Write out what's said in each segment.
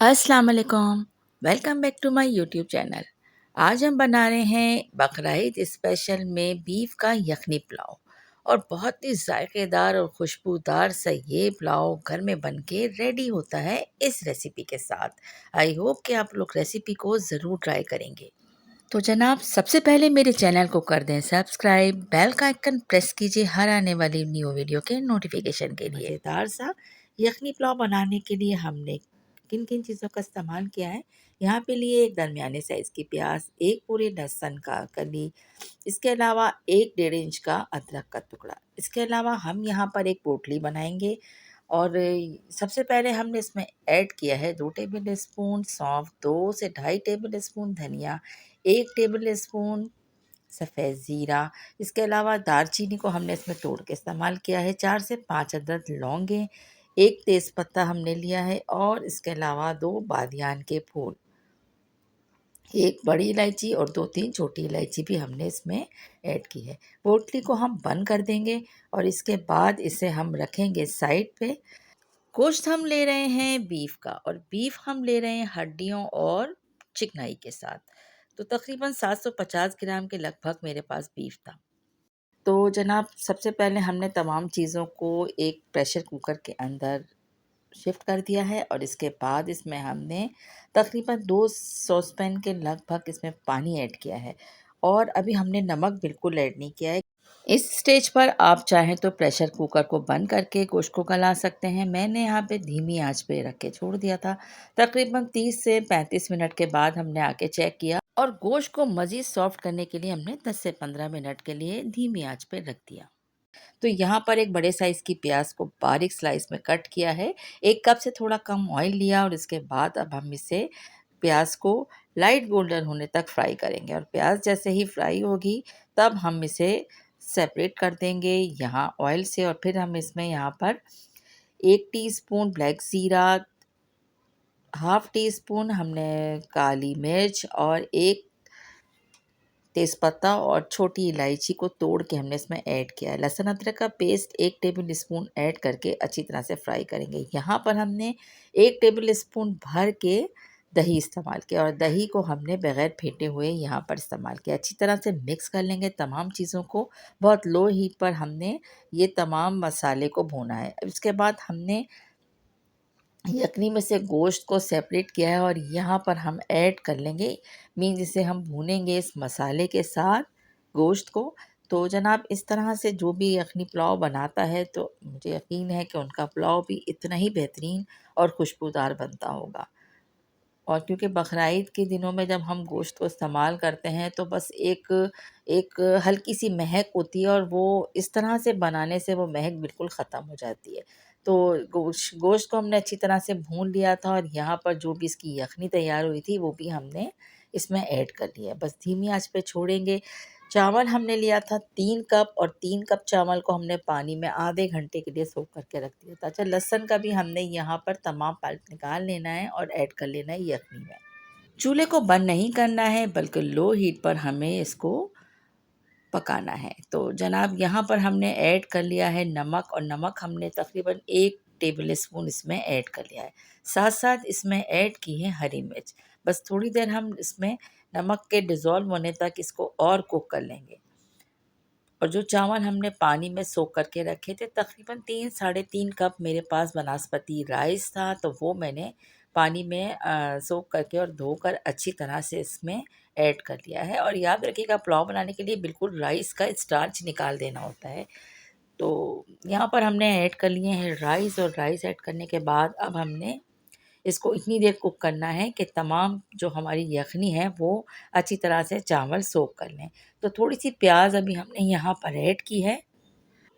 अस्सलाम वालेकुम। Welcome back to my YouTube channel. आज हम बना रहे हैं बकरीद स्पेशल में बीफ का यखनी पुलाव और बहुत ही जायकेदार और खुशबूदार सा ये पुलाव घर में बन के रेडी होता है इस रेसिपी के साथ। आई होप कि आप लोग रेसिपी को ज़रूर ट्राई करेंगे। तो जनाब, सबसे पहले मेरे चैनल को कर दें सब्सक्राइब, बेल का आइकन प्रेस कीजिए हर आने वाली न्यू वीडियो के नोटिफिकेशन के लिए। मज़ेदार सा यखनी पुलाव बनाने के लिए हमने किन किन चीज़ों का इस्तेमाल किया है। यहाँ पे लिए एक दरमियाने साइज़ की प्याज, एक पूरे लहसुन का कली, इसके अलावा एक 1.5 इंच का अदरक का टुकड़ा। इसके अलावा हम यहाँ पर एक पोटली बनाएंगे और सबसे पहले हमने इसमें ऐड किया है 2 टेबल स्पून सौंफ, 2 से ढाई टेबल स्पून धनिया, 1 टेबल स्पून सफ़ेद ज़ीरा। इसके अलावा दालचीनी को हमने इसमें तोड़ के इस्तेमाल किया है, 4 से 5 अदद लौंगे, 1 तेज़पत्ता हमने लिया है और इसके अलावा 2 बादियान के फूल, 1 बड़ी इलायची और 2-3 छोटी इलायची भी हमने इसमें ऐड की है। पोटली को हम बंद कर देंगे और इसके बाद इसे हम रखेंगे साइड पे। गोश्त हम ले रहे हैं बीफ का और बीफ हम ले रहे हैं हड्डियों और चिकनाई के साथ। तो तकरीबन 750 ग्राम के लगभग मेरे पास बीफ था। तो जनाब, सबसे पहले हमने तमाम चीज़ों को एक प्रेशर कुकर के अंदर शिफ्ट कर दिया है और इसके बाद इसमें हमने तकरीबन 2 सॉसपैन के लगभग इसमें पानी ऐड किया है और अभी हमने नमक बिल्कुल ऐड नहीं किया है। इस स्टेज पर आप चाहें तो प्रेशर कुकर को बंद करके गोश्त को गला सकते हैं। मैंने यहाँ पे धीमी आंच पे रख के छोड़ दिया था। तकरीबन 30 से 35 मिनट के बाद हमने आके चेक किया और गोश्त को मज़ीद सॉफ्ट करने के लिए हमने 10 से 15 मिनट के लिए धीमी आंच पे रख दिया। तो यहाँ पर एक बड़े साइज़ की प्याज को बारीक स्लाइस में कट किया है। 1 कप से थोड़ा कम ऑयल लिया और इसके बाद अब हम इसे प्याज को लाइट गोल्डन होने तक फ्राई करेंगे और प्याज जैसे ही फ्राई होगी तब हम इसे सेपरेट कर देंगे यहाँ ऑयल से और फिर हम इसमें यहाँ पर 1 टीस्पून ब्लैक ज़ीरा, हाफ़ टी स्पून हमने काली मिर्च और 1 तेज़पत्ता और छोटी इलायची को तोड़ के हमने इसमें ऐड किया है। लहसुन अदरक का पेस्ट 1 टेबल स्पून ऐड करके अच्छी तरह से फ्राई करेंगे। यहाँ पर हमने 1 टेबल स्पून भर के दही इस्तेमाल किया और दही को हमने बग़ैर फेंटे हुए यहाँ पर इस्तेमाल किया। अच्छी तरह से मिक्स कर लेंगे तमाम चीज़ों को। बहुत लो हीट पर हमने ये तमाम मसाले को भूना है। अब इसके बाद हमने यखनी में से गोश्त को सेपरेट किया है और यहाँ पर हम ऐड कर लेंगे, मीन्स इसे हम भूनेंगे इस मसाले के साथ गोश्त को। तो जनाब, इस तरह से जो भी यखनी पुलाव बनाता है तो मुझे यकीन है कि उनका पुलाव भी इतना ही बेहतरीन और खुशबूदार बनता होगा। और क्योंकि बकरीद के दिनों में जब हम गोश्त को इस्तेमाल करते हैं तो बस एक एक हल्की-सी महक होती है और वो इस तरह से बनाने से वो महक बिल्कुल ख़त्म हो जाती है। तो गोश्त को हमने अच्छी तरह से भून लिया था और यहाँ पर जो भी इसकी यखनी तैयार हुई थी वो भी हमने इसमें ऐड कर लिया। बस धीमी आँच पे छोड़ेंगे। चावल हमने लिया था 3 कप और 3 कप चावल को हमने पानी में आधे घंटे के लिए सोक करके रख दिया था। अच्छा, लहसुन का भी हमने यहाँ पर तमाम पल्प निकाल लेना है और ऐड कर लेना है यखनी में। चूल्हे को बंद नहीं करना है बल्कि लो हीट पर हमें इसको पकाना है। तो जनाब, यहाँ पर हमने ऐड कर लिया है नमक और नमक हमने तकरीबन 1 टेबल स्पून इसमें ऐड कर लिया है। साथ-साथ इसमें ऐड की है हरी मिर्च। बस थोड़ी देर हम इसमें नमक के डिज़ॉल्व होने तक इसको और कुक कर लेंगे। और जो चावल हमने पानी में सोख करके रखे थे तकरीबन 3 साढ़े 3 कप मेरे पास बनास्पति राइस था, तो वो मैंने पानी में सोख करके और धोकर अच्छी तरह से इसमें ऐड कर लिया है। और याद रखिएगा, पुलाव बनाने के लिए बिल्कुल राइस का स्टार्च निकाल देना होता है। तो यहाँ पर हमने ऐड कर लिए हैं राइस और राइस ऐड करने के बाद अब हमने इसको इतनी देर कुक करना है कि तमाम जो हमारी यखनी है वो अच्छी तरह से चावल सोक कर लें। तो थोड़ी-सी प्याज़ अभी हमने यहाँ पर ऐड की है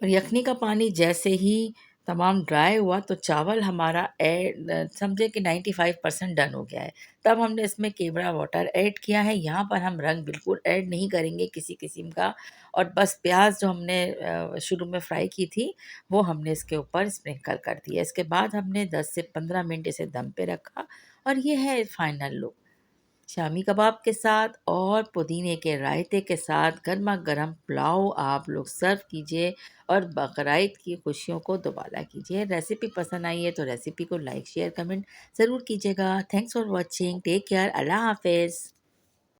और यखनी का पानी जैसे ही तमाम ड्राई हुआ तो चावल हमारा समझे कि 95% डन हो गया है। तब हमने इसमें केवड़ा वाटर ऐड किया है। यहाँ पर हम रंग बिल्कुल ऐड नहीं करेंगे किसी किस्म का और बस प्याज़ जो हमने शुरू में फ्राई की थी वो हमने इसके ऊपर स्प्रिंकल कर दिया। इसके बाद हमने 10 से 15 मिनट इसे दम पे रखा और ये है फाइनल लुक। शामी कबाब के साथ और पुदीने के रायते के साथ गर्मा गर्म पुलाव आप लोग सर्व कीजिए और बकरीद की खुशियों को दोबारा कीजिए। रेसिपी पसंद आई है तो रेसिपी को लाइक शेयर कमेंट ज़रूर कीजिएगा। Thanks for watching, take care, अल्लाह हाफिज़।